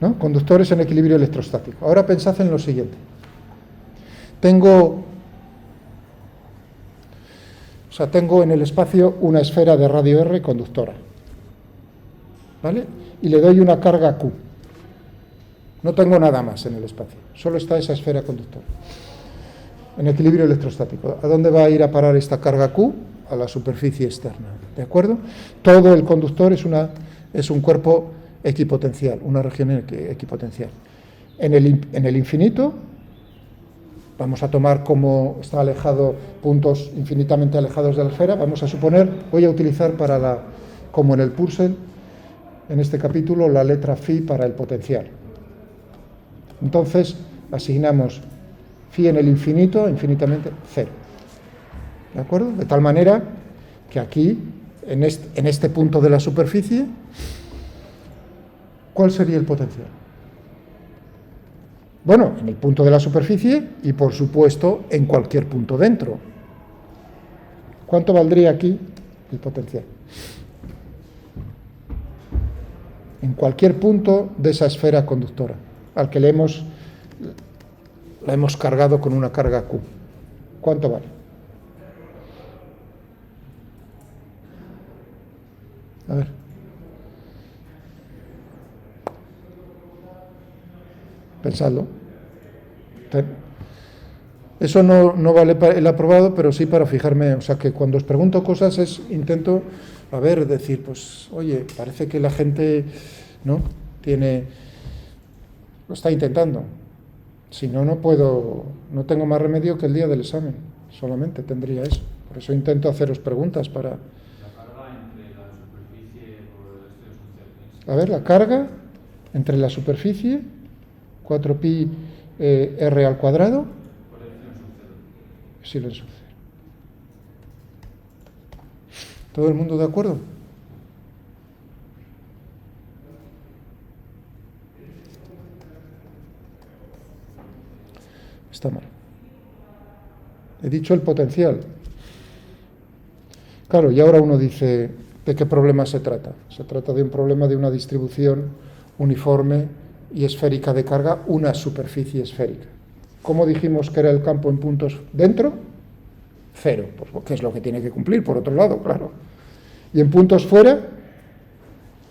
¿no? Conductores en equilibrio electrostático. Ahora pensad en lo siguiente. Tengo en el espacio una esfera de radio R conductora, ¿vale? Y le doy una carga Q. No tengo nada más en el espacio, solo está esa esfera conductora en equilibrio electrostático. ¿A dónde va a ir a parar esta carga Q? A la superficie externa, ¿de acuerdo? Todo el conductor es un cuerpo equipotencial, una región equipotencial. En el infinito, vamos a tomar como está alejado, puntos infinitamente alejados de la esfera, vamos a suponer, voy a utilizar como en el Purcell, en este capítulo, la letra phi para el potencial. Entonces, asignamos phi en el infinito, infinitamente, 0. ¿De acuerdo? De tal manera que aquí, en este punto de la superficie, ¿cuál sería el potencial? Bueno, en el punto de la superficie y, por supuesto, en cualquier punto dentro. ¿Cuánto valdría aquí el potencial? En cualquier punto de esa esfera conductora, al que la hemos cargado con una carga Q. ¿Cuánto vale? A ver. Pensadlo. Eso no vale para el aprobado, pero sí para fijarme. O sea, que cuando os pregunto cosas intento, decir, pues, oye, parece que la gente, ¿no? Lo está intentando. Si no, no tengo más remedio que el día del examen. Solamente tendría eso. Por eso intento haceros preguntas para... A ver, la carga entre la superficie, 4pi r al cuadrado, epsilon sub 0. ¿Todo el mundo de acuerdo? Está mal. He dicho el potencial. Claro, y ahora uno dice, ¿de qué problema se trata? Se trata de un problema de una distribución uniforme y esférica de carga, una superficie esférica. ¿Cómo dijimos que era el campo en puntos dentro? 0, pues, que es lo que tiene que cumplir, por otro lado, claro. Y en puntos fuera,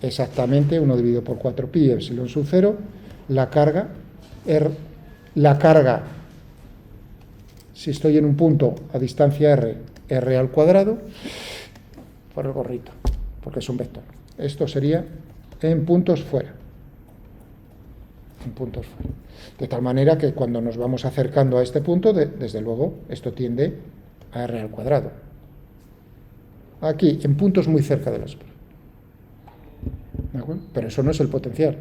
exactamente 1 dividido por 4pi epsilon sub 0, la carga, si estoy en un punto a distancia r al cuadrado, por el gorrito, porque es un vector. Esto sería en puntos fuera. En puntos fuera. De tal manera que cuando nos vamos acercando a este punto, desde luego, esto tiende a r al cuadrado. Aquí, en puntos muy cerca de la esfera. ¿De acuerdo? Pero eso no es el potencial.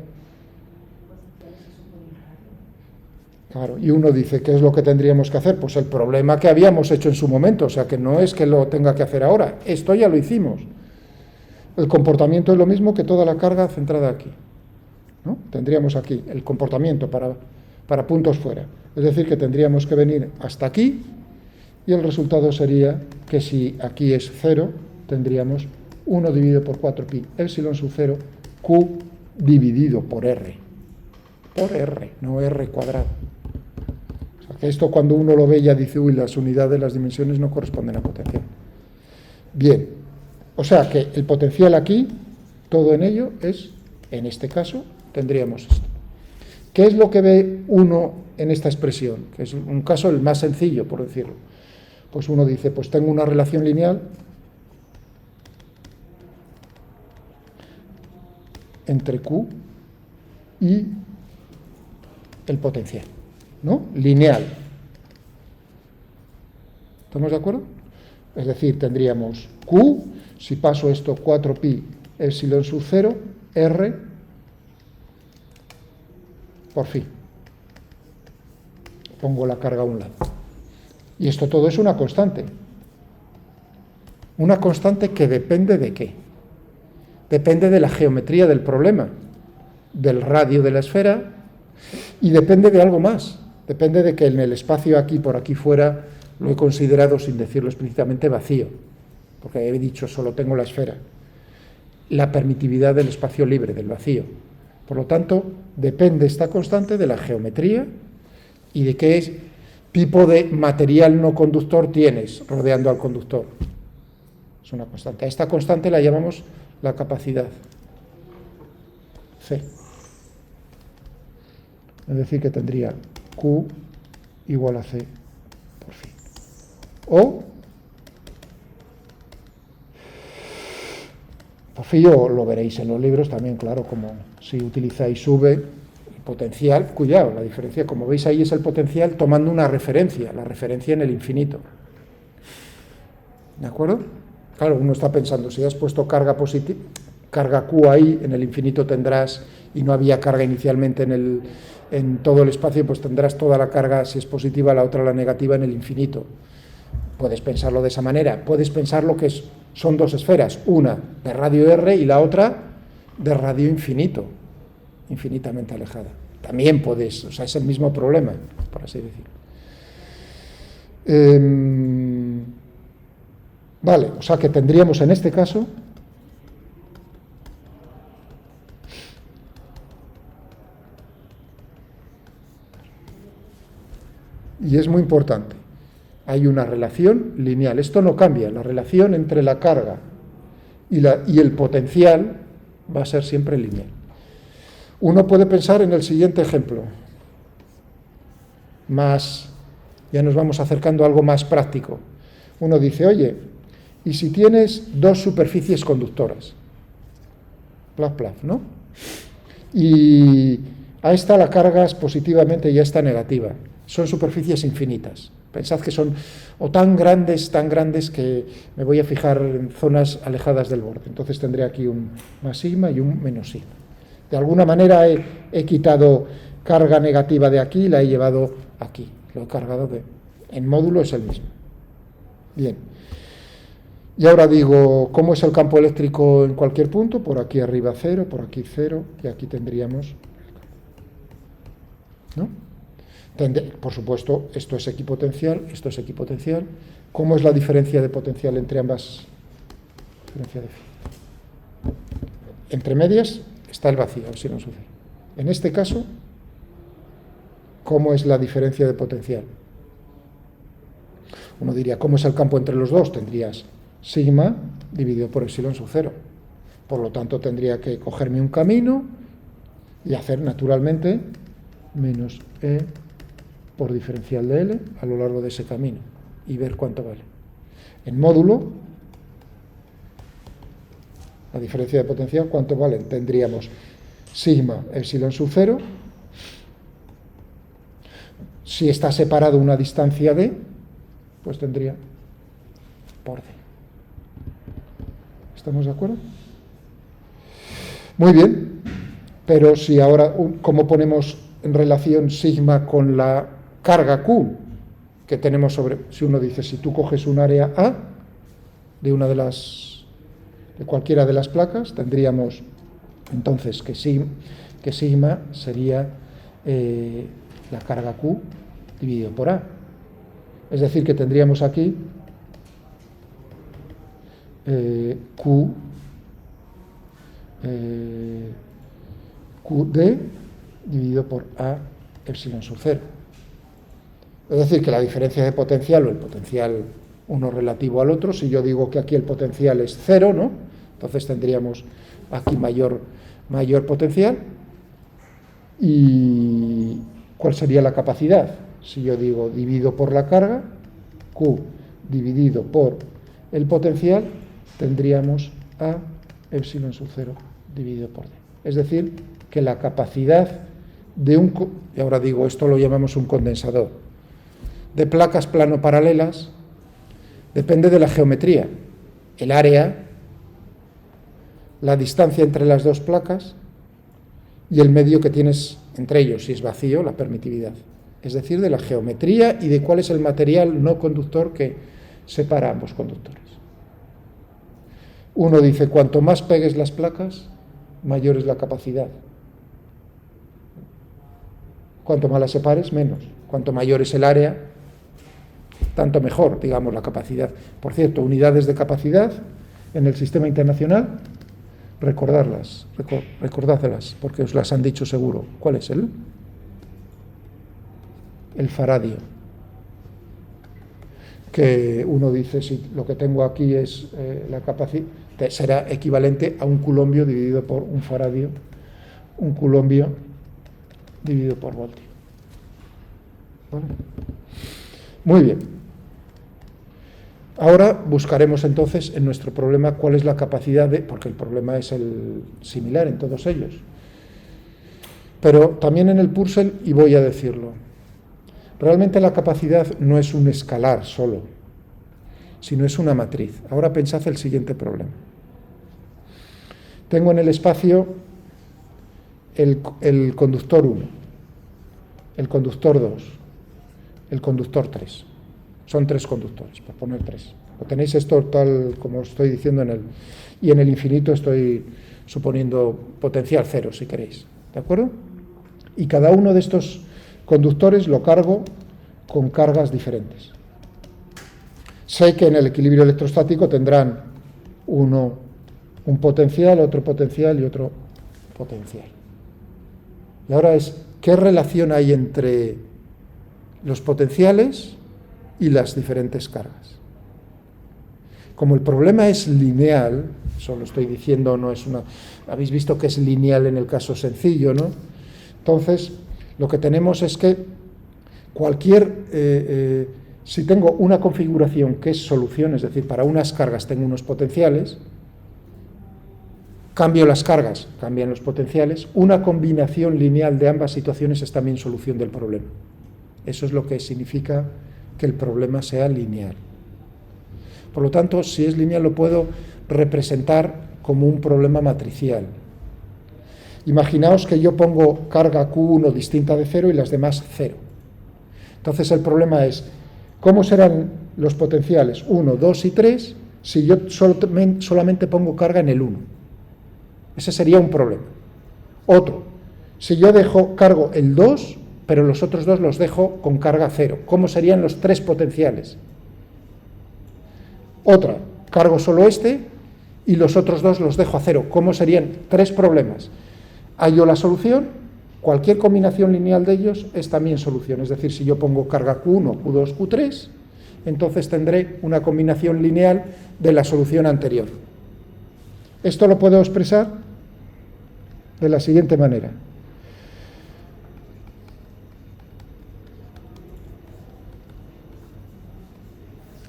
Claro, y uno dice, ¿qué es lo que tendríamos que hacer? Pues el problema que habíamos hecho en su momento, o sea, que no es que lo tenga que hacer ahora, esto ya lo hicimos. El comportamiento es lo mismo que toda la carga centrada aquí, ¿no? Tendríamos aquí el comportamiento para puntos fuera, es decir, que tendríamos que venir hasta aquí, y el resultado sería que si aquí es 0, tendríamos 1 dividido por 4pi epsilon sub 0, q dividido por r, no r cuadrado. Esto cuando uno lo ve ya dice, uy, las unidades, las dimensiones no corresponden a potencial. Bien, o sea que el potencial aquí, todo en ello es, en este caso, tendríamos esto. ¿Qué es lo que ve uno en esta expresión? Que es un caso el más sencillo, por decirlo. Pues uno dice, pues tengo una relación lineal entre Q y el potencial, ¿no? Lineal. ¿Estamos de acuerdo? Es decir, tendríamos Q, si paso esto 4pi epsilon sub 0, R por phi. Pongo la carga a un lado. Y esto todo es una constante. Una constante que depende de qué. Depende de la geometría del problema, del radio de la esfera, y depende de algo más. Depende de que en el espacio aquí, por aquí fuera, lo he considerado, sin decirlo explícitamente, vacío, porque he dicho solo tengo la esfera. La permitividad del espacio libre, del vacío. Por lo tanto, depende esta constante de la geometría y de qué tipo de material no conductor tienes rodeando al conductor. Es una constante. A esta constante la llamamos la capacidad, C. Es decir, que tendría Q igual a C por phi. O, por phi lo veréis en los libros también, claro, como si utilizáis V, el potencial, cuidado, la diferencia, como veis ahí es el potencial tomando una referencia, la referencia en el infinito. ¿De acuerdo? Claro, uno está pensando, si has puesto carga positiva, carga Q ahí, en el infinito tendrás, y no había carga inicialmente en todo el espacio, pues tendrás toda la carga, si es positiva, la otra la negativa en el infinito. Puedes pensarlo de esa manera. Puedes pensarlo que son dos esferas, una de radio R y la otra de radio infinito, infinitamente alejada. También puedes, o sea, es el mismo problema, por así decirlo. Vale, o sea que tendríamos en este caso y es muy importante, hay una relación lineal, esto no cambia, la relación entre la carga y el potencial va a ser siempre lineal. Uno puede pensar en el siguiente ejemplo, ya nos vamos acercando a algo más práctico. Uno dice, oye, ¿y si tienes dos superficies conductoras? Plaf, plaf, ¿no? Y a esta la cargas positivamente y a esta negativa. Son superficies infinitas. Pensad que son o tan grandes que me voy a fijar en zonas alejadas del borde. Entonces tendré aquí un más sigma y un menos sigma. De alguna manera he quitado carga negativa de aquí y la he llevado aquí. Lo he cargado en módulo es el mismo. Bien. Y ahora digo, ¿cómo es el campo eléctrico en cualquier punto? Por aquí arriba 0, por aquí 0, y aquí tendríamos, ¿no? Por supuesto, esto es equipotencial, esto es equipotencial. ¿Cómo es la diferencia de potencial entre ambas? Diferencia de phi. Entre medias está el vacío, si no sucede. En este caso, ¿cómo es la diferencia de potencial? Uno diría, ¿cómo es el campo entre los dos? Tendrías sigma dividido por epsilon sub 0. Por lo tanto, tendría que cogerme un camino y hacer naturalmente menos E por diferencial de L a lo largo de ese camino y ver cuánto vale. En módulo, la diferencia de potencial, ¿cuánto vale? Tendríamos sigma epsilon sub 0. Si está separado una distancia D, pues tendría por D. ¿Estamos de acuerdo? Muy bien, pero si ahora, ¿cómo ponemos en relación sigma con la carga Q que tenemos sobre, si uno dice, si tú coges un área A de cualquiera de las placas, tendríamos entonces que sigma sería la carga Q dividido por A. Es decir, que tendríamos aquí QD dividido por A epsilon sub 0. Es decir, que la diferencia de potencial o el potencial uno relativo al otro, si yo digo que aquí el potencial es 0, ¿no? Entonces tendríamos aquí mayor potencial. ¿Y cuál sería la capacidad? Si yo digo divido por la carga, Q dividido por el potencial, tendríamos A epsilon sub 0 dividido por D. Es decir, que la capacidad de y ahora digo, esto lo llamamos un condensador, de placas plano-paralelas, depende de la geometría, el área, la distancia entre las dos placas y el medio que tienes entre ellos, si es vacío, la permitividad. Es decir, de la geometría y de cuál es el material no conductor que separa ambos conductores. Uno dice, cuanto más pegues las placas, mayor es la capacidad. Cuanto más las separes, menos. Cuanto mayor es el área, tanto mejor, digamos, la capacidad. Por cierto, unidades de capacidad en el sistema internacional, recordádselas, porque os las han dicho seguro. ¿Cuál es él? El faradio. Que uno dice, si lo que tengo aquí es la capacidad, será equivalente a un culombio dividido por un faradio, un culombio dividido por voltio. ¿Vale? Muy bien. Ahora buscaremos entonces en nuestro problema cuál es la capacidad de, porque el problema es el similar en todos ellos. Pero también en el Purcell, y voy a decirlo, realmente la capacidad no es un escalar solo, sino es una matriz. Ahora pensad el siguiente problema. Tengo en el espacio el conductor 1, el conductor 2, el conductor 3. Son 3 conductores, por poner 3. Lo tenéis esto tal como os estoy diciendo y en el infinito estoy suponiendo potencial 0, si queréis. ¿De acuerdo? Y cada uno de estos conductores lo cargo con cargas diferentes. Sé que en el equilibrio electrostático tendrán uno un potencial, otro potencial y otro potencial. Y ahora es, ¿qué relación hay entre los potenciales y las diferentes cargas? Como el problema es lineal, eso lo estoy diciendo, no es una... Habéis visto que es lineal en el caso sencillo, ¿no? Entonces, lo que tenemos es que si tengo una configuración que es solución, es decir, para unas cargas tengo unos potenciales, cambio las cargas, cambian los potenciales, una combinación lineal de ambas situaciones es también solución del problema. Eso es lo que significa que el problema sea lineal. Por lo tanto, si es lineal lo puedo representar como un problema matricial. Imaginaos que yo pongo carga Q1 distinta de 0 y las demás 0. Entonces el problema es, ¿cómo serán los potenciales 1, 2 y 3 si yo solamente pongo carga en el 1? Ese sería un problema. Otro, si yo cargo el 2, pero los otros 2 los dejo con carga 0, ¿cómo serían los 3 potenciales? Otra, cargo solo este y los otros 2 los dejo a 0, ¿cómo serían? 3 problemas. Hallo la solución, cualquier combinación lineal de ellos es también solución, es decir, si yo pongo carga Q1, Q2, Q3, entonces tendré una combinación lineal de la solución anterior. Esto lo puedo expresar de la siguiente manera.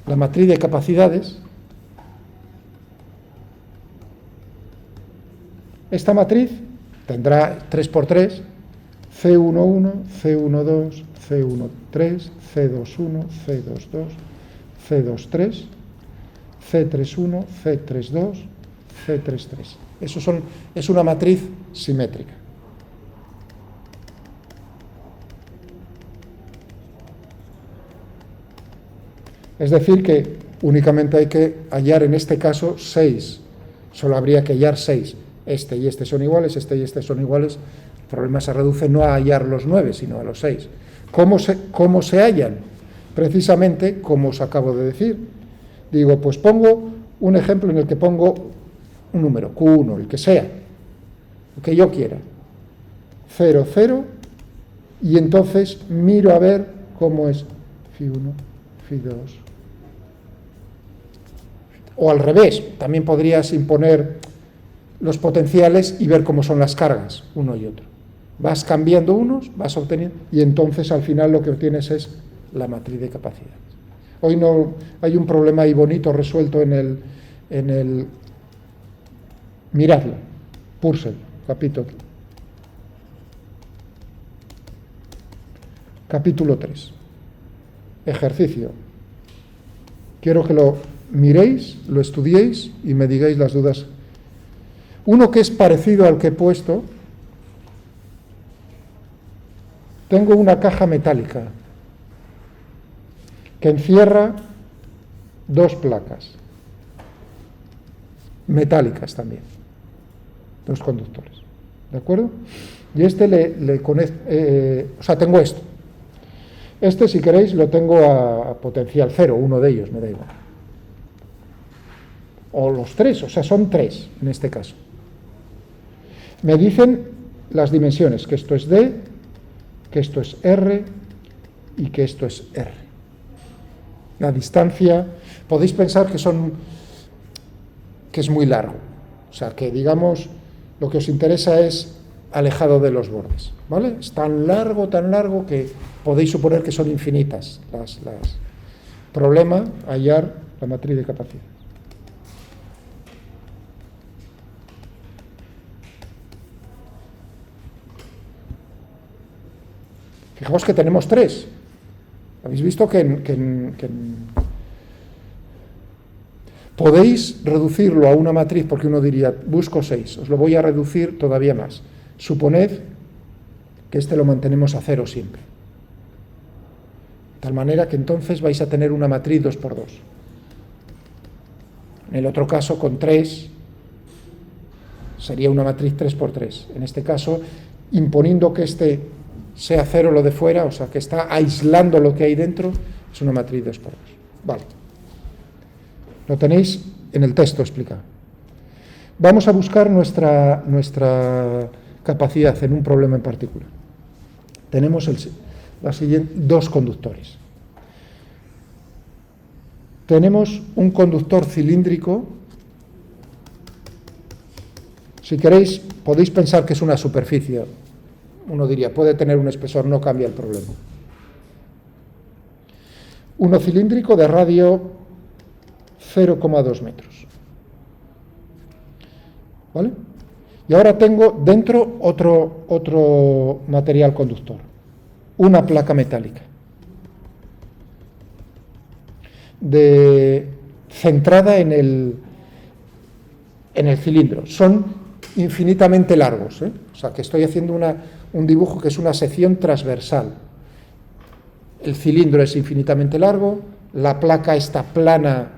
La matriz de capacidades, esta matriz tendrá 3×3, C11, C12, C13, C21, C22, C23, C31, C32, C33. Es una matriz simétrica. Es decir, que únicamente hay que hallar en este caso 6. Solo habría que hallar 6. Este y este son iguales, este y este son iguales. El problema se reduce no a hallar los 9, sino a los 6. ¿Cómo se hallan? Precisamente como os acabo de decir. Digo, pues pongo un ejemplo en el que pongo un número, Q1, el que sea, lo que yo quiera. 0, 0, y entonces miro a ver cómo es Φ1, Φ2. O al revés, también podrías imponer los potenciales y ver cómo son las cargas, uno y otro. Vas cambiando unos, vas obteniendo, y entonces al final lo que obtienes es la matriz de capacidades. Hoy no hay un problema ahí bonito resuelto en el miradlo, Purcell, capítulo 3. Ejercicio. Quiero que lo miréis, lo estudiéis y me digáis las dudas. Uno que es parecido al que he puesto, tengo una caja metálica que encierra 2 placas metálicas también, 2 conductores, ¿de acuerdo? Y le conecto, o sea, tengo esto. Este, si queréis, lo tengo a potencial 0, uno de ellos, me da igual. O los 3, o sea, son 3 en este caso. Me dicen las dimensiones, que esto es D, que esto es R y que esto es R. La distancia, podéis pensar que es muy largo, o sea, que digamos, lo que os interesa es alejado de los bordes, ¿vale? Es tan largo que podéis suponer que son infinitas las. Problema, hallar la matriz de capacidad. Fijaos que tenemos 3. Habéis visto que podéis reducirlo a una matriz, porque uno diría, busco 6, os lo voy a reducir todavía más. Suponed que este lo mantenemos a 0 siempre. De tal manera que entonces vais a tener una matriz 2×2. En el otro caso, con 3, sería una matriz 3×3. En este caso, imponiendo que este sea 0 lo de fuera, o sea, que está aislando lo que hay dentro, es una matriz 2×2. Vale. Lo tenéis en el texto explicado. Vamos a buscar nuestra capacidad en un problema en particular. Tenemos la siguiente, 2 conductores. Tenemos un conductor cilíndrico. Si queréis, podéis pensar que es una superficie. Uno diría, puede tener un espesor, no cambia el problema. Uno cilíndrico de radio 0,2 metros. ¿Vale? Y ahora tengo dentro otro material conductor, una placa metálica, centrada en el cilindro. Son infinitamente largos, ¿eh? O sea, que estoy haciendo un dibujo que es una sección transversal. El cilindro es infinitamente largo, la placa está plana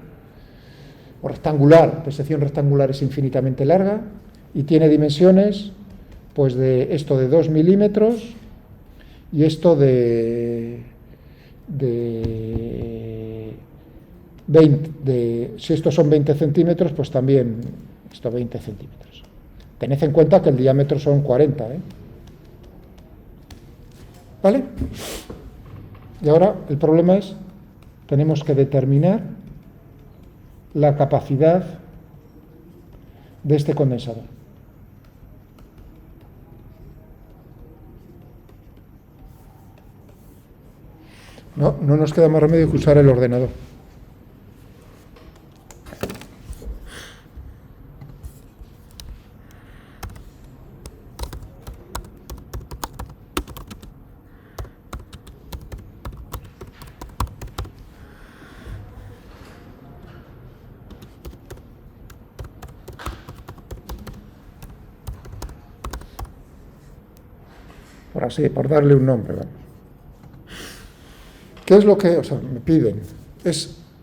o rectangular, de sección rectangular, es infinitamente larga y tiene dimensiones, pues de esto de 2 milímetros y esto de 20, si estos son 20 centímetros, pues también esto 20 centímetros. Tened en cuenta que el diámetro son 40, ¿eh? ¿Vale? Y ahora el problema es, tenemos que determinar la capacidad de este condensador. No nos queda más remedio que usar el ordenador. Por darle un nombre, vamos. ¿Qué es lo que me piden?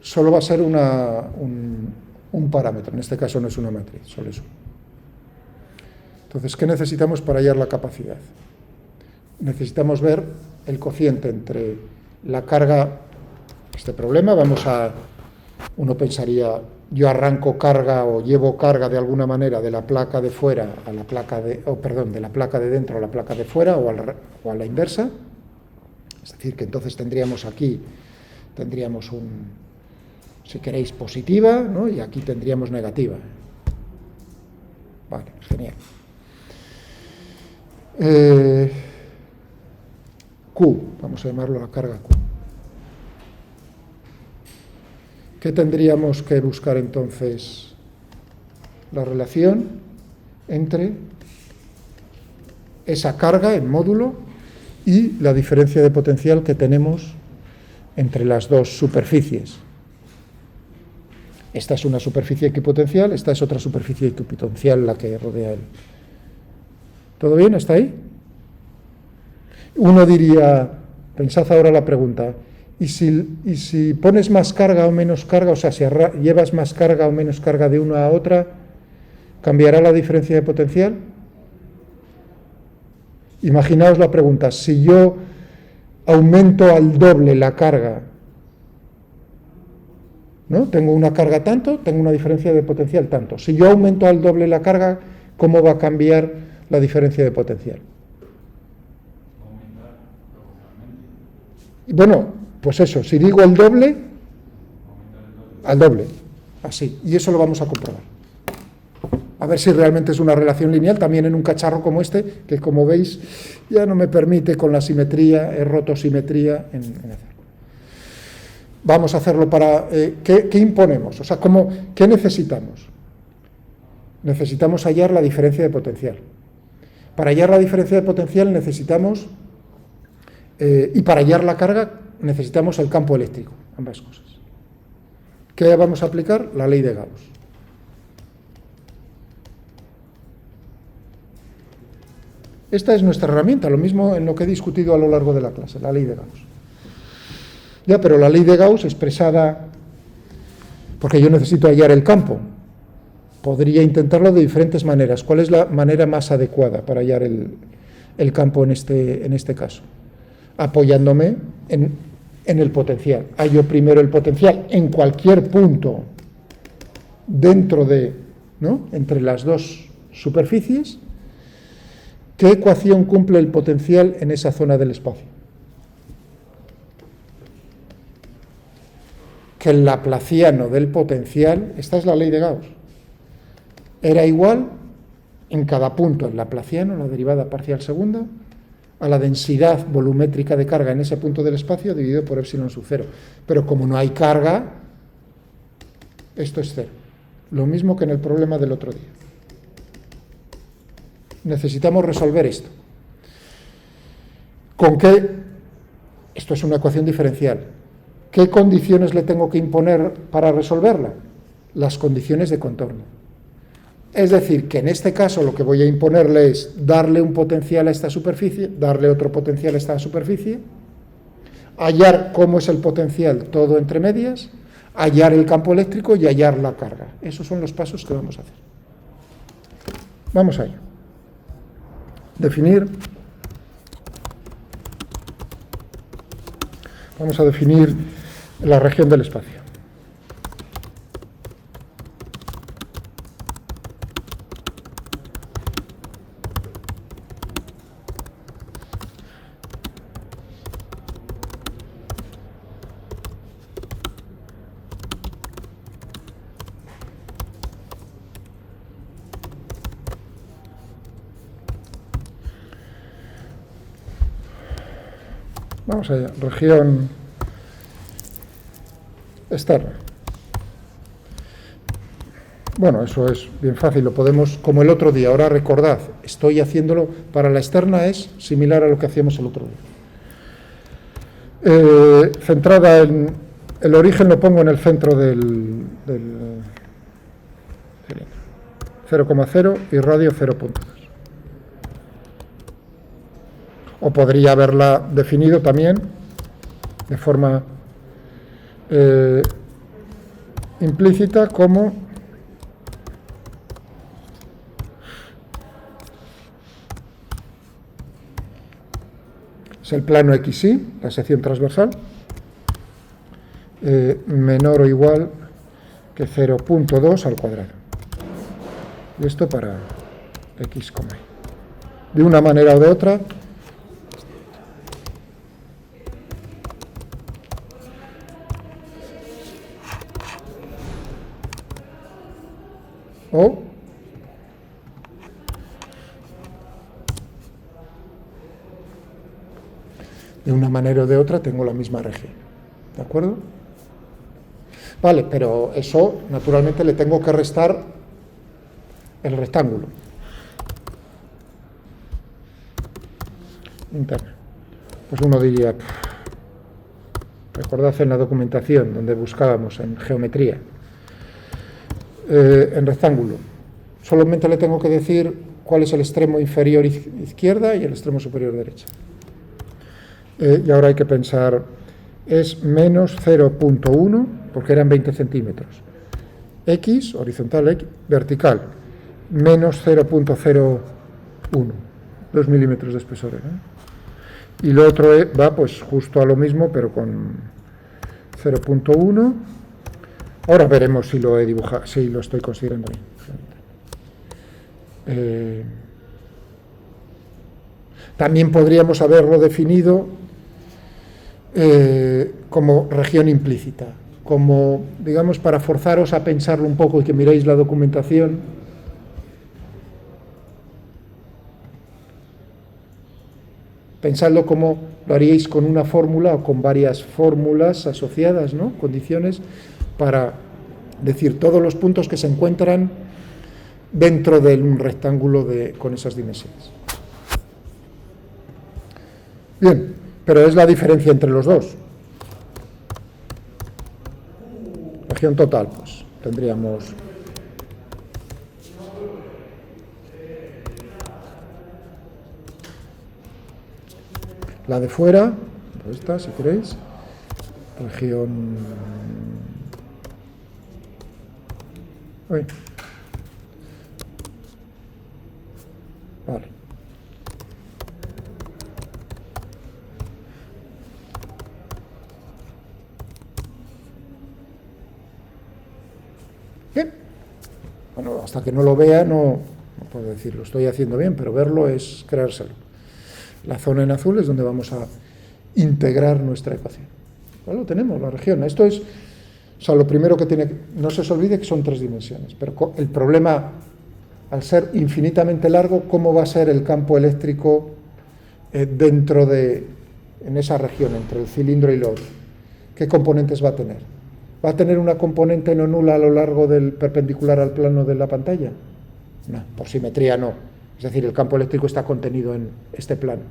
Solo va a ser un parámetro, en este caso no es una matriz, solo es uno. Entonces, ¿qué necesitamos para hallar la capacidad? Necesitamos ver el cociente entre la carga, este problema, uno pensaría, yo arranco carga o llevo carga de alguna manera de la placa de fuera a la placa de la placa de dentro a la placa de fuera o a la inversa. Es decir, que entonces tendríamos si queréis, positiva, ¿no? Y aquí tendríamos negativa. Vale, genial. Q, vamos a llamarlo la carga Q. ¿Qué tendríamos que buscar entonces? La relación entre esa carga en módulo y la diferencia de potencial que tenemos entre las dos superficies. Esta es una superficie equipotencial, esta es otra superficie equipotencial la que rodea él. ¿Todo bien? ¿Está ahí? Uno diría, pensad ahora la pregunta, ¿y si pones más carga o menos carga, o sea, si llevas más carga o menos carga de una a otra, ¿cambiará la diferencia de potencial? Imaginaos la pregunta, si yo aumento al doble la carga, ¿no? Tengo una carga tanto, tengo una diferencia de potencial tanto. Si yo aumento al doble la carga, ¿cómo va a cambiar la diferencia de potencial. Y bueno, pues eso, si digo el doble, al doble, así, y eso lo vamos a comprobar. A ver si realmente es una relación lineal, también en un cacharro como este, que como veis ya no me permite con la simetría, he roto simetría en hacerlo. Vamos a hacerlo para... ¿qué imponemos? O sea, ¿qué necesitamos? Necesitamos hallar la diferencia de potencial. Para hallar la diferencia de potencial necesitamos... y para hallar la carga necesitamos el campo eléctrico, ambas cosas. ¿Qué vamos a aplicar? La ley de Gauss. Esta es nuestra herramienta, lo mismo en lo que he discutido a lo largo de la clase, la ley de Gauss. Ya, pero la ley de Gauss expresada, porque yo necesito hallar el campo, podría intentarlo de diferentes maneras. ¿Cuál es la manera más adecuada para hallar el campo en este caso? Apoyándome en el potencial. Hallo primero el potencial en cualquier punto dentro de, ¿no?, entre las dos superficies. ¿Qué ecuación cumple el potencial en esa zona del espacio? Que el laplaciano del potencial, esta es la ley de Gauss, era igual en cada punto el laplaciano, la derivada parcial segunda, a la densidad volumétrica de carga en ese punto del espacio dividido por epsilon sub 0. Pero como no hay carga, esto es 0. Lo mismo que en el problema del otro día. Necesitamos resolver esto. ¿Con qué? Esto es una ecuación diferencial. ¿Qué condiciones le tengo que imponer para resolverla? Las condiciones de contorno. Es decir, que en este caso lo que voy a imponerle es darle un potencial a esta superficie, darle otro potencial a esta superficie, hallar cómo es el potencial todo entre medias, hallar el campo eléctrico y hallar la carga. Esos son los pasos que vamos a hacer. Vamos a ello. Vamos a definir la región del espacio. Vamos allá, región externa. Bueno, eso es bien fácil, lo podemos, como el otro día. Ahora recordad, estoy haciéndolo para la externa, es similar a lo que hacíamos el otro día. Centrada en el origen, lo pongo en el centro del 0,0 y radio 0,2. O podría haberla definido también de forma implícita como es el plano XY, la sección transversal, menor o igual que 0,2 al cuadrado. Y esto para X, Y. De una manera o de otra, o de una manera o de otra tengo la misma región, ¿de acuerdo? Vale, pero eso naturalmente le tengo que restar el rectángulo interno. Pues uno diría, recordad en la documentación donde buscábamos en geometría, en rectángulo, solamente le tengo que decir cuál es el extremo inferior izquierda y el extremo superior derecha. Y ahora hay que pensar, es menos 0,1, porque eran 20 centímetros. X, horizontal, X, vertical, menos 0,01, 2 milímetros de espesor. Y lo otro va pues justo a lo mismo, pero con 0,1. Ahora veremos si lo he dibujado, si lo estoy considerando bien. También podríamos haberlo definido como región implícita, como, digamos, para forzaros a pensarlo un poco y que miréis la documentación. Pensadlo como lo haríais con una fórmula o con varias fórmulas asociadas, ¿no? Condiciones para decir todos los puntos que se encuentran dentro de un rectángulo con esas dimensiones. Bien, pero es la diferencia entre los dos. Región total, pues tendríamos la de fuera, esta si queréis, región... Uy. Vale. Bien. Bueno, hasta que no lo vea no puedo decir lo estoy haciendo bien, pero verlo es creérselo. La zona en azul es donde vamos a integrar nuestra ecuación. Bueno, tenemos la región. Esto es, o sea, lo primero que tiene, no se os olvide que son 3 dimensiones, pero el problema, al ser infinitamente largo, ¿cómo va a ser el campo eléctrico dentro de, en esa región, entre el cilindro y lo otro? ¿Qué componentes va a tener? ¿Va a tener una componente no nula a lo largo del perpendicular al plano de la pantalla? No, por simetría no. Es decir, el campo eléctrico está contenido en este plano,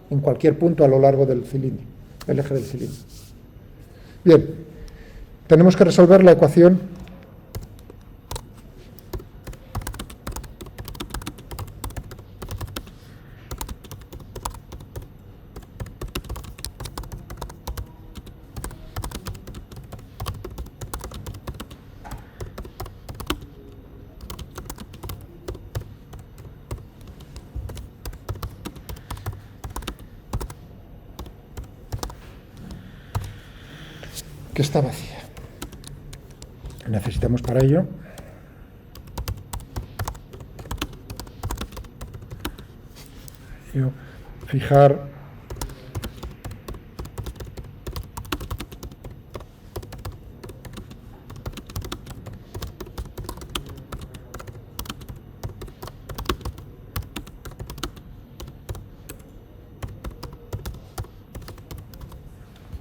en cualquier punto a lo largo del cilindro, del eje del cilindro. Bien, tenemos que resolver la ecuación que está vacía. Necesitamos para ello fijar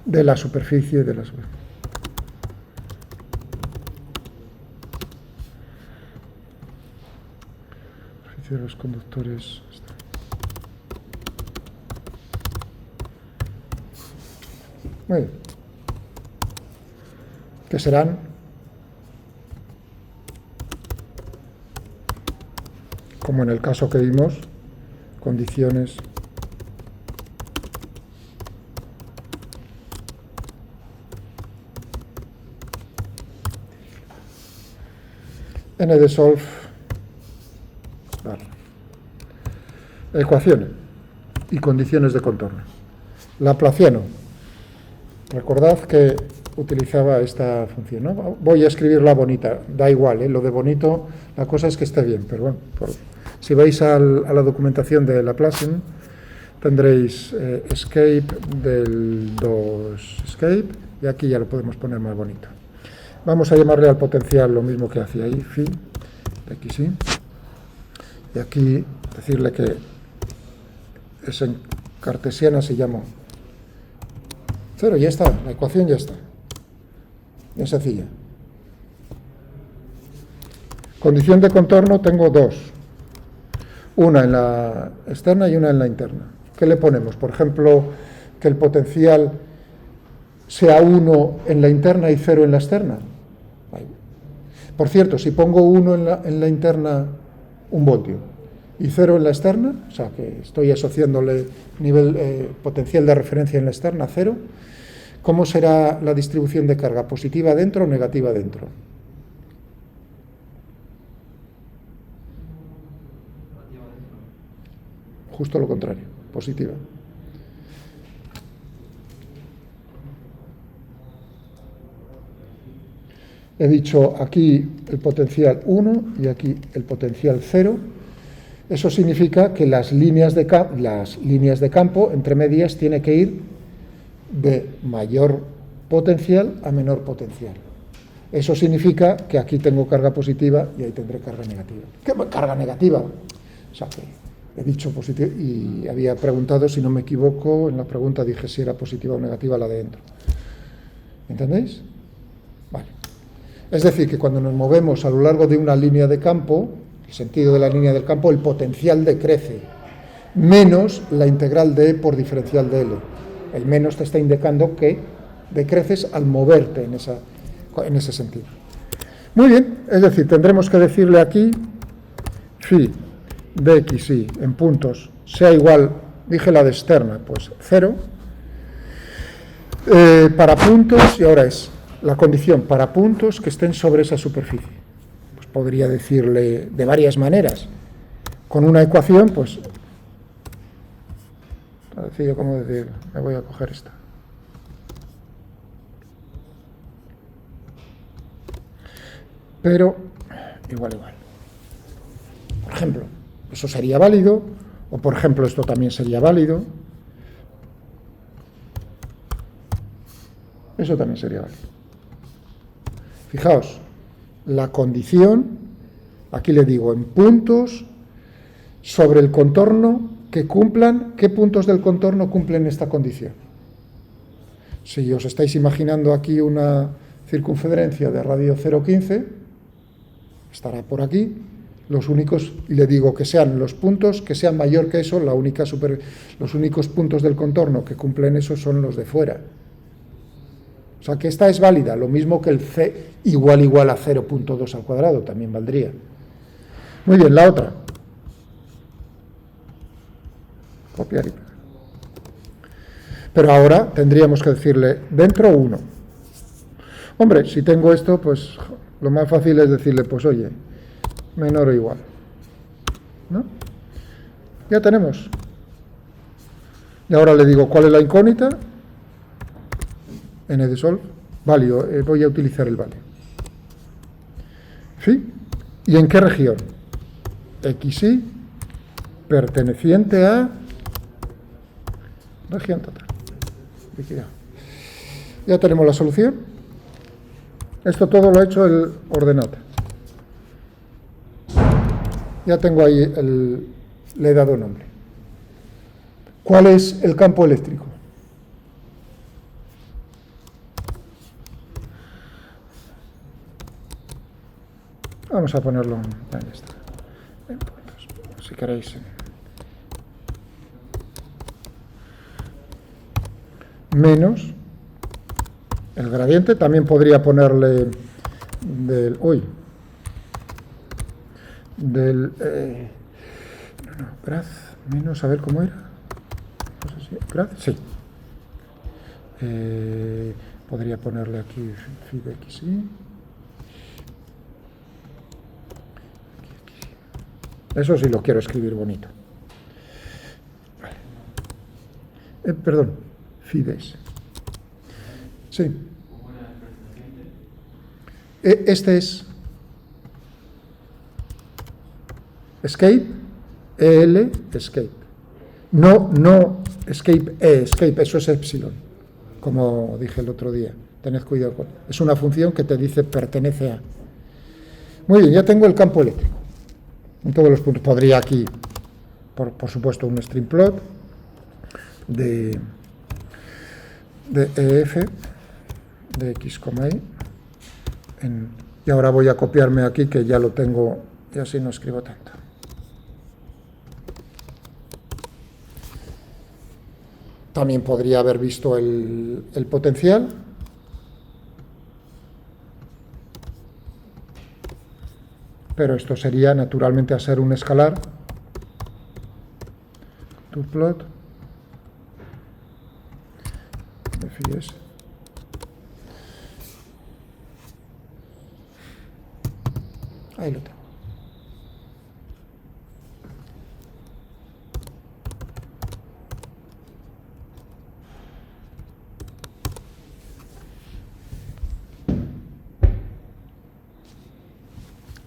de la superficie de la superficie. De los conductores. Muy bien. ¿Qué serán? Como en el caso que vimos, condiciones n de solf. Ecuaciones y condiciones de contorno. Laplaciano. Recordad que utilizaba esta función, ¿no? Voy a escribirla bonita, da igual, lo de bonito, la cosa es que esté bien, pero bueno, si vais a la documentación de Laplacian, tendréis escape del 2 escape, y aquí ya lo podemos poner más bonito. Vamos a llamarle al potencial lo mismo que hacía ahí, phi, aquí sí, y aquí decirle que es en cartesiana, se llama 0, ya está, la ecuación ya está. Es sencilla. Condición de contorno tengo 2. Una en la externa y una en la interna. ¿Qué le ponemos? Por ejemplo, que el potencial sea 1 en la interna y 0 en la externa. Por cierto, si pongo 1 en la interna, 1 voltio, y 0 en la externa, o sea que estoy asociándole nivel potencial de referencia en la externa, 0, ¿cómo será la distribución de carga? ¿Positiva dentro o negativa dentro? Justo lo contrario, positiva. He dicho aquí el potencial 1 y aquí el potencial 0. Eso significa que las líneas de campo entre medias tienen que ir de mayor potencial a menor potencial. Eso significa que aquí tengo carga positiva y ahí tendré carga negativa. ¿Qué carga negativa? O sea, que he dicho positivo y había preguntado, si no me equivoco, en la pregunta dije si era positiva o negativa la de dentro. ¿Entendéis? Vale. Es decir, que cuando nos movemos a lo largo de una línea de campo, el sentido de la línea del campo, el potencial decrece, menos la integral de E por diferencial de L. El menos te está indicando que decreces al moverte en ese sentido. Muy bien, es decir, tendremos que decirle aquí phi de xy en puntos sea igual, dije la de externa, pues 0, para puntos, y ahora es la condición para puntos que estén sobre esa superficie. Pues podría decirle de varias maneras. Con una ecuación, pues, sencillo como decir, me voy a coger esta. Pero, igual. Por ejemplo, eso sería válido, o por ejemplo, esto también sería válido. Eso también sería válido. Fijaos, la condición, aquí le digo, en puntos sobre el contorno que cumplan, ¿qué puntos del contorno cumplen esta condición? Si os estáis imaginando aquí una circunferencia de radio 0,15, estará por aquí, los únicos, y le digo que sean los puntos que sean mayor que eso, los únicos puntos del contorno que cumplen eso son los de fuera. O sea que esta es válida, lo mismo que el c igual a 0,2 al cuadrado, también valdría. Muy bien, la otra. Copiar y pegar. Pero ahora tendríamos que decirle dentro 1. Hombre, si tengo esto, pues lo más fácil es decirle, pues oye, menor o igual. ¿No? Ya tenemos. Y ahora le digo, ¿cuál es la incógnita? N de sol, válido, voy a utilizar el válido. ¿Sí? ¿Y en qué región? XY perteneciente a región total. Ya tenemos la solución. Esto todo lo ha hecho el ordenador. Ya tengo ahí, le he dado nombre. ¿Cuál es el campo eléctrico? Vamos a ponerlo en esta. Si queréis. Menos el gradiente, también podría ponerle grad, menos, a ver cómo era. No sé si, grad, sí. Podría ponerle aquí phi de xy. Eso sí lo quiero escribir bonito. Vale. Perdón, Fides. Sí. Este es escape, EL, escape. No escape, escape, eso es epsilon, como dije el otro día. Tened cuidado con. Es una función que te dice pertenece a. Muy bien, ya tengo el campo eléctrico. En todos los puntos. Podría aquí, por supuesto, un string plot de EF, de x, y. Y ahora voy a copiarme aquí, que ya lo tengo, y así no escribo tanto. También podría haber visto el potencial. Pero esto sería, naturalmente, a ser un escalar. Toplot de phi s. Ahí lo tengo.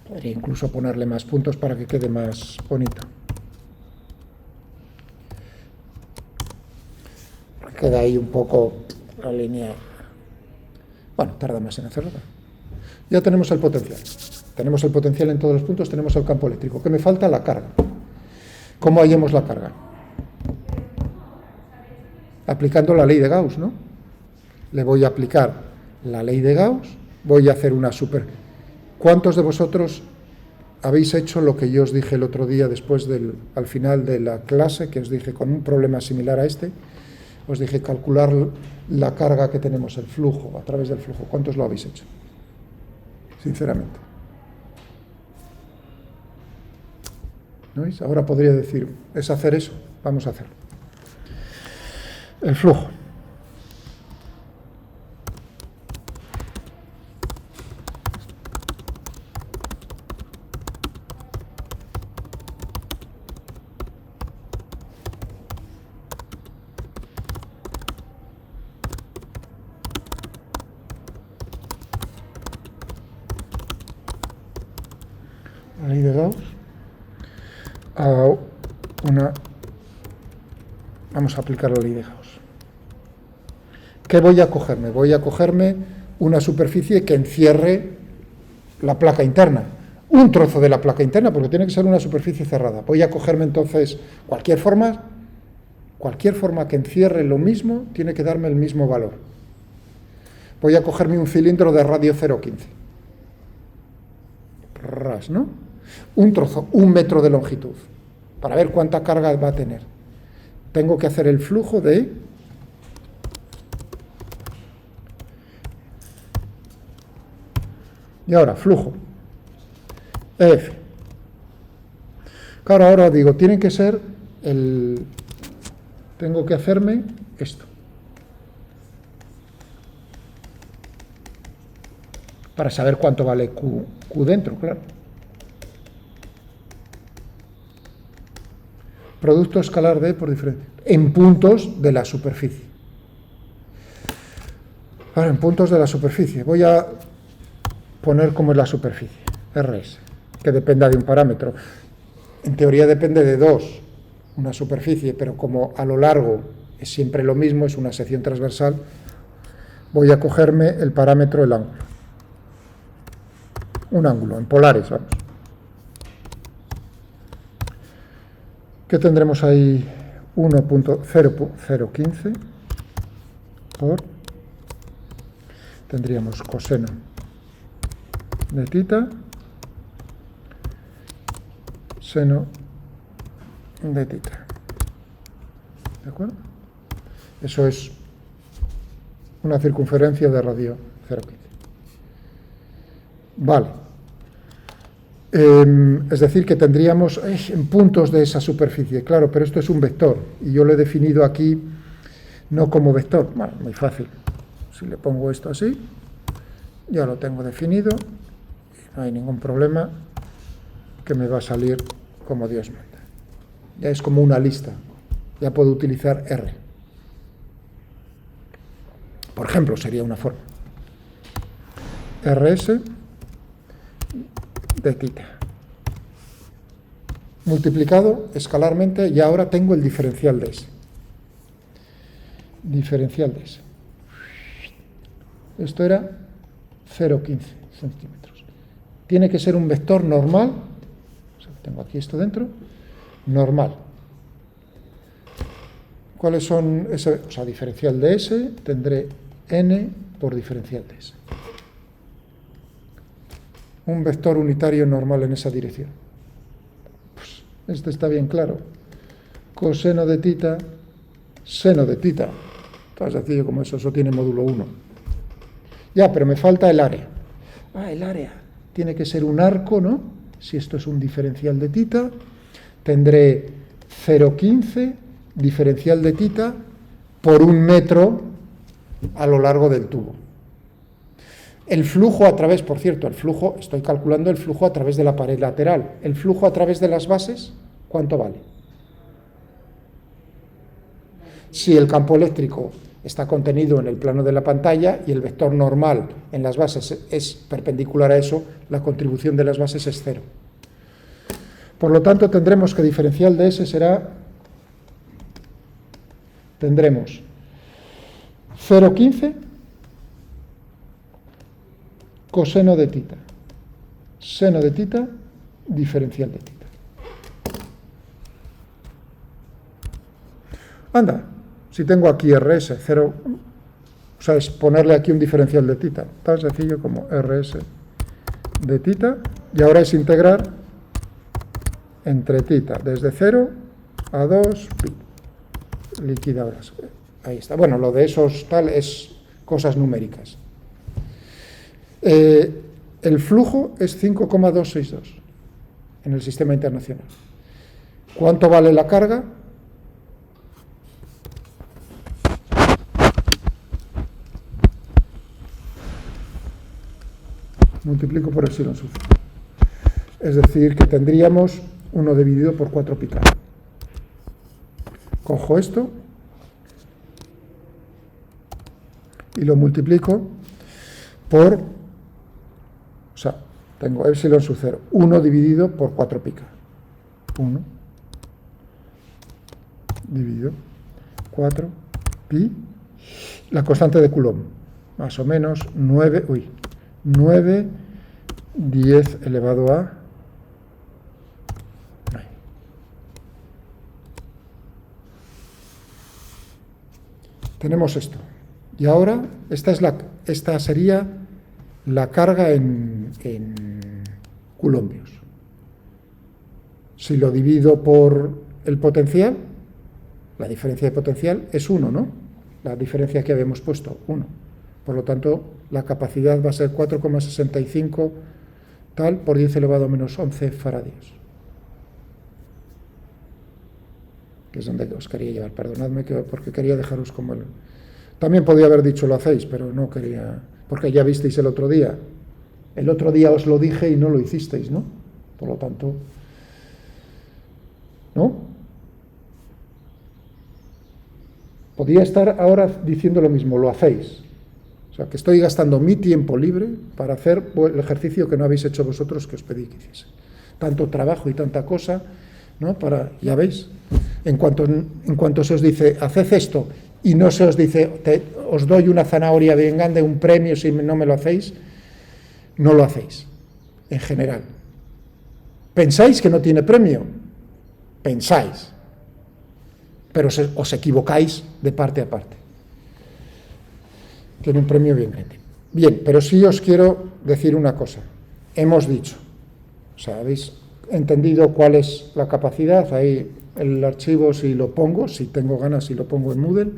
Podría incluso ponerle más puntos para que quede más bonito. Queda ahí un poco la línea. Bueno, tarda más en hacerlo. Ya tenemos el potencial. Tenemos el potencial en todos los puntos, tenemos el campo eléctrico. ¿Qué me falta? La carga. ¿Cómo hallemos la carga? Aplicando la ley de Gauss, ¿no? Le voy a aplicar la ley de Gauss, voy a hacer una super... ¿Cuántos de vosotros habéis hecho lo que yo os dije el otro día al final de la clase, que os dije con un problema similar a este? Os dije calcular la carga que tenemos, el flujo, a través del flujo. ¿Cuántos lo habéis hecho? Sinceramente. ¿No veis? Ahora podría decir, es hacer eso, vamos a hacerlo. El flujo. La ley de Gauss a vamos a aplicar la ley de Gauss. ¿Qué voy a cogerme? Voy a cogerme una superficie que encierre la placa interna, un trozo de la placa interna, porque tiene que ser una superficie cerrada. Voy a cogerme entonces cualquier forma que encierre lo mismo, tiene que darme el mismo valor. Voy a cogerme un cilindro de radio 0,15. Ras, ¿no? Un trozo, 1 metro de longitud, para ver cuánta carga va a tener. Tengo que hacer el flujo de... Y ahora, flujo. F. Claro, ahora digo, tiene que ser el... Tengo que hacerme esto. Para saber cuánto vale Q dentro, claro. Producto escalar de por diferencia. En puntos de la superficie. Ahora, en puntos de la superficie. Voy a poner cómo es la superficie. RS. Que dependa de un parámetro. En teoría depende de dos. Una superficie, pero como a lo largo es siempre lo mismo, es una sección transversal, voy a cogerme el parámetro del ángulo. Un ángulo, en polares, vamos. ¿Qué tendremos ahí? 1.015 por... Tendríamos coseno de tita, seno de tita. ¿De acuerdo? Eso es una circunferencia de radio 0,15. Vale. Es decir, que tendríamos en puntos de esa superficie, claro, pero esto es un vector, y yo lo he definido aquí no como vector. Bueno, muy fácil. Si le pongo esto así, ya lo tengo definido, no hay ningún problema, que me va a salir como Dios manda. Ya es como una lista, ya puedo utilizar R. Por ejemplo, sería una forma. RS de tita. Multiplicado escalarmente, y ahora tengo el diferencial de S. Diferencial de S. Esto era 0,15 centímetros. Tiene que ser un vector normal. O sea, tengo aquí esto dentro. Normal. ¿Cuáles son ese? O sea, diferencial de S, tendré n por diferencial de S. Un vector unitario normal en esa dirección. Pues este está bien claro. Coseno de tita, seno de tita. Tan sencillo como eso, eso tiene módulo 1. Ya, pero me falta el área. Ah, el área. Tiene que ser un arco, ¿no? Si esto es un diferencial de tita, tendré 0,15 diferencial de tita por 1 metro a lo largo del tubo. El flujo a través, por cierto, estoy calculando el flujo a través de la pared lateral. El flujo a través de las bases, ¿cuánto vale? Si el campo eléctrico está contenido en el plano de la pantalla y el vector normal en las bases es perpendicular a eso, la contribución de las bases es 0. Por lo tanto, tendremos que diferencial de S será, tendremos 0,15 coseno de tita. Seno de tita, diferencial de tita. Anda, si tengo aquí RS, 0, o sea, es ponerle aquí un diferencial de tita, tan sencillo como RS de tita, y ahora es integrar entre tita, desde 0 a 2 pi, liquidadoras. Ahí está. Bueno, lo de esos tal es cosas numéricas. El flujo es 5,262 en el sistema internacional. ¿Cuánto vale la carga? Multiplico por epsilon sub 0. Es decir, que tendríamos 1 dividido por 4 pi carga. Cojo esto y lo multiplico por, o sea, tengo epsilon sub 0, 1 dividido por 4 pi. 1 dividido 4 pi, la constante de Coulomb, más o menos 9, 10 elevado a 9. Tenemos esto. Y ahora, esta sería la carga en coulombios. Si lo divido por el potencial, la diferencia de potencial es 1, ¿no? La diferencia que habíamos puesto, 1. Por lo tanto, la capacidad va a ser 4,65 tal por 10 elevado a menos 11 faradios. Que es donde os quería llevar. Perdonadme porque quería dejaros como el... También podía haber dicho lo hacéis, pero no quería... Porque ya visteis el otro día. El otro día os lo dije y no lo hicisteis, ¿no? Por lo tanto... ¿No? Podía estar ahora diciendo lo mismo, lo hacéis. O sea, que estoy gastando mi tiempo libre para hacer el ejercicio que no habéis hecho vosotros, que os pedí que hiciese. Tanto trabajo y tanta cosa, ¿no? Ya veis, en cuanto se os dice, haced esto, y no se os dice, os doy una zanahoria bien grande, un premio si no me lo hacéis, no lo hacéis, en general. ¿Pensáis que no tiene premio? Pensáis, pero os equivocáis de parte a parte. Tiene un premio bien grande. Bien, pero sí os quiero decir una cosa. Hemos dicho, o sea, habéis entendido cuál es la capacidad. Ahí el archivo, si lo pongo, si tengo ganas, si lo pongo en Moodle,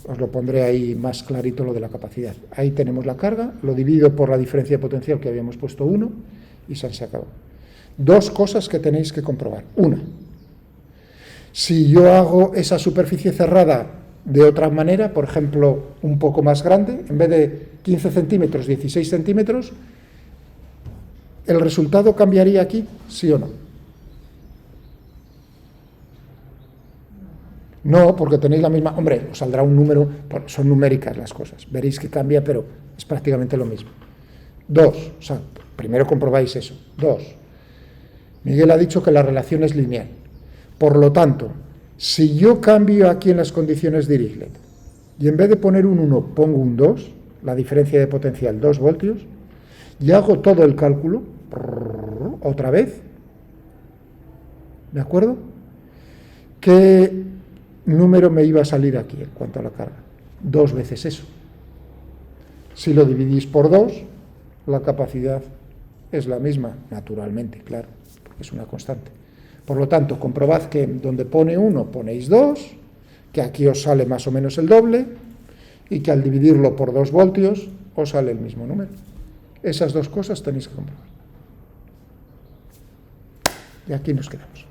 os lo pondré ahí más clarito lo de la capacidad. Ahí tenemos la carga, lo divido por la diferencia de potencial que habíamos puesto 1 y se han sacado. Dos cosas que tenéis que comprobar. Una, si yo hago esa superficie cerrada de otra manera, por ejemplo, un poco más grande, en vez de 15 centímetros, 16 centímetros, ¿el resultado cambiaría aquí? ¿Sí o no? No, porque tenéis la misma... Hombre, os saldrá un número, son numéricas las cosas, veréis que cambia, pero es prácticamente lo mismo. Dos, o sea, primero comprobáis eso. Dos, Miguel ha dicho que la relación es lineal. Por lo tanto, si yo cambio aquí en las condiciones de Dirichlet y en vez de poner un 1 pongo un 2, la diferencia de potencial 2 voltios, y hago todo el cálculo, otra vez, ¿de acuerdo? ¿Qué número me iba a salir aquí en cuanto a la carga? 2 veces eso. Si lo dividís por 2, la capacidad es la misma, naturalmente, claro, porque es una constante. Por lo tanto, comprobad que donde pone 1 ponéis 2, que aquí os sale más o menos el doble, y que al dividirlo por 2 voltios os sale el mismo número. Esas dos cosas tenéis que comprobar. Y aquí nos quedamos.